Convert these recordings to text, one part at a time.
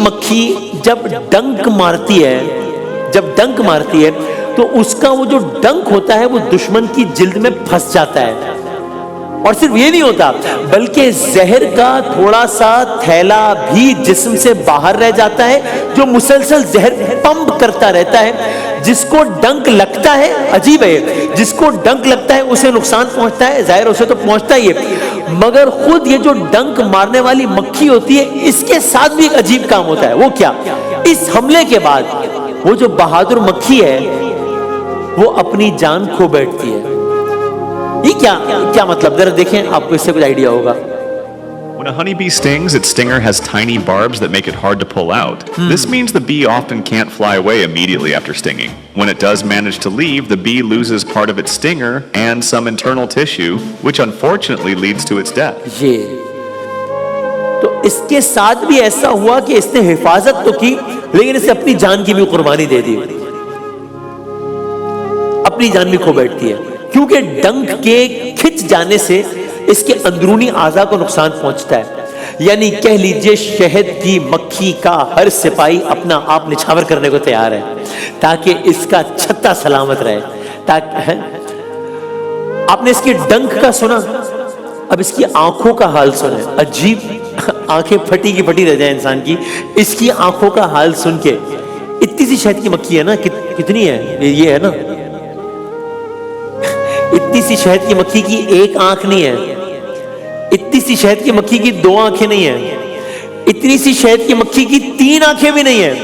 مکھی جب ڈنک مارتی ہے تو اس کا وہ جو ڈنک ہوتا ہے وہ دشمن کی جلد میں پھنس جاتا ہے. اور صرف یہ نہیں ہوتا بلکہ زہر کا تھوڑا سا تھیلا بھی جسم سے باہر رہ جاتا ہے جو مسلسل زہر پمپ کرتا رہتا ہے. جس کو ڈنک لگتا ہے، عجیب ہے، جس کو ڈنک لگتا ہے اسے نقصان پہنچتا ہے، ظاہر اسے تو پہنچتا ہی ہے، مگر خود یہ جو ڈنک مارنے والی مکھی ہوتی ہے اس کے ساتھ بھی ایک عجیب کام ہوتا ہے. وہ کیا؟ اس حملے کے بعد وہ جو بہادر مکھی ہے وہ اپنی جان کھو بیٹھتی ہے. یہ کیا مطلب؟ ذرا دیکھیں، آپ کو اس سے کچھ آئیڈیا ہوگا. When a honeybee stings, its stinger has tiny barbs that make it hard to pull out. This means the bee often can't fly away immediately after stinging. When it does manage to leave, the bee loses part of its stinger and some internal tissue, which unfortunately leads to its death. تو اس کے ساتھ بھی ایسا ہوا کہ اس نے حفاظت تو کی لیکن اسے اپنی جان کی بھی قربانی دے دی، اپنی جان بھی کھو بیٹھتی ہے کیونکہ ڈنک کے کھچ جانے سے اس کے اندرونی اعضاء کو نقصان پہنچتا ہے. یعنی کہہ لیجئے شہد کی مکھی کا ہر سپاہی اپنا آپ نچھاور کرنے کو تیار ہے تاکہ اس کا چھتا سلامت رہے. آپ نے اس کی ڈنک کا سنا، اب اس کی آنکھوں کا حال سنیں. عجیب، آنکھیں پھٹی کی پھٹی رہ جائیں انسان کی. اس کی آنکھوں کا حال سن کے، اتنی سی شہد کی مکھی ہے نا، کتنی ہے یہ ہے نا، اتنی سی شہد کی مکھی کی ایک آنکھ نہیں ہے، اتنی سی شہد کی مکھی کی دو آنکھیں نہیں ہیں، اتنی سی شہد کی مکھی کی تین آنکھیں بھی نہیں ہیں،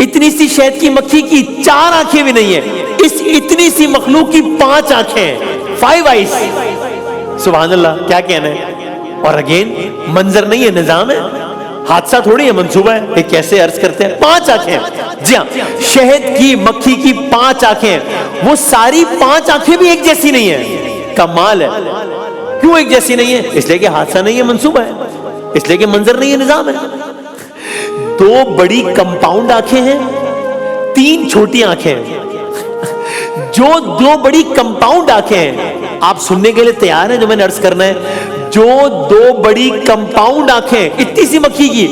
اتنی سی شہد کی مکھی کی چار آنکھیں بھی نہیں ہیں، اس اتنی سی مخلوق کی 5 آنکھیں ہیں، 5 آئیز. سبحان اللہ، کیا کہنا ہے. اور اگین منظر نہیں ہے، نظام ہے، حادثہ تھوڑی ہے، منصوبہ ہے. یہ کیسے عرض کرتے ہیں؟ 5 آنکھیں. جی ہاں، شہد کی مکھی کی 5 آنکھیں. وہ ساری 5 آنکھیں بھی ایک جیسی نہیں ہیں. کمال ہے. کیوں ایک جیسی نہیں ہے؟ اس لیے کہ حادثہ نہیں ہے، منصوبہ ہے. اس لیے کہ منظر نہیں ہے، نظام ہے. 2 بڑی کمپاؤنڈ آنکھیں ہیں، 3 چھوٹی آنکھیں ہیں. جو 2 بڑی کمپاؤنڈ آنکھیں ہیں، آپ سننے کے لیے تیار ہیں جو میں نے عرض کرنا ہے؟ جو 2 بڑی کمپاؤنڈ آنکھیں اتنی سی مکھی کی،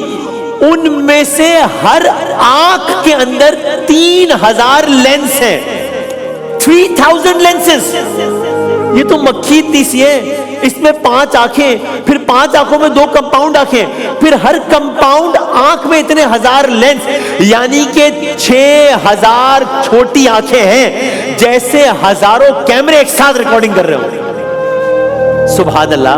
ان میں سے ہر آنکھ کے اندر 3000 لینس ہیں. 3000 لینسز. یہ تو مکھی اتنی سی ہے، اس میں 5 آنکھیں، پھر 5 آنکھوں میں 2 کمپاؤنڈ آنکھیں، پھر ہر کمپاؤنڈ آنکھ میں اتنے 1000 لینس، یعنی کہ 6000 چھوٹی آنکھیں ہیں، جیسے ہزاروں کیمرے ایک ساتھ ریکارڈنگ کر رہے ہوں. سبحان اللہ.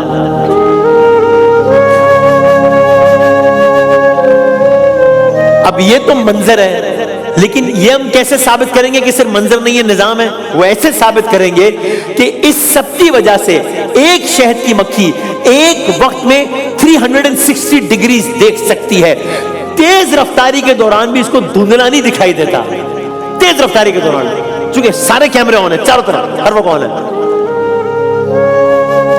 اب یہ تو منظر ہے، لیکن یہ ہم کیسے ثابت کریں گے کہ صرف منظر نہیں ہے، نظام ہے؟ وہ ایسے ثابت کریں گے کہ اس سب کی وجہ سے ایک شہد کی مکھی ایک وقت میں 360 ڈگریز دیکھ سکتی ہے. تیز رفتاری کے دوران بھی اس کو دھندلا نہیں دکھائی دیتا. تیز رفتاری کے دوران، چونکہ سارے کیمرے آن ہیں چاروں طرف، ہر وقت آن ہے.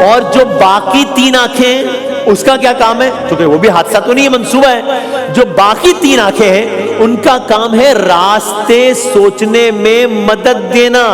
اور جو باقی 3 آنکھیں، اس کا کیا کام ہے؟ کیونکہ وہ بھی حادثہ تو نہیں ہے، منصوبہ ہے. جو باقی 3 آنکھیں ہیں ان کا کام ہے راستے سوچنے میں مدد دینا.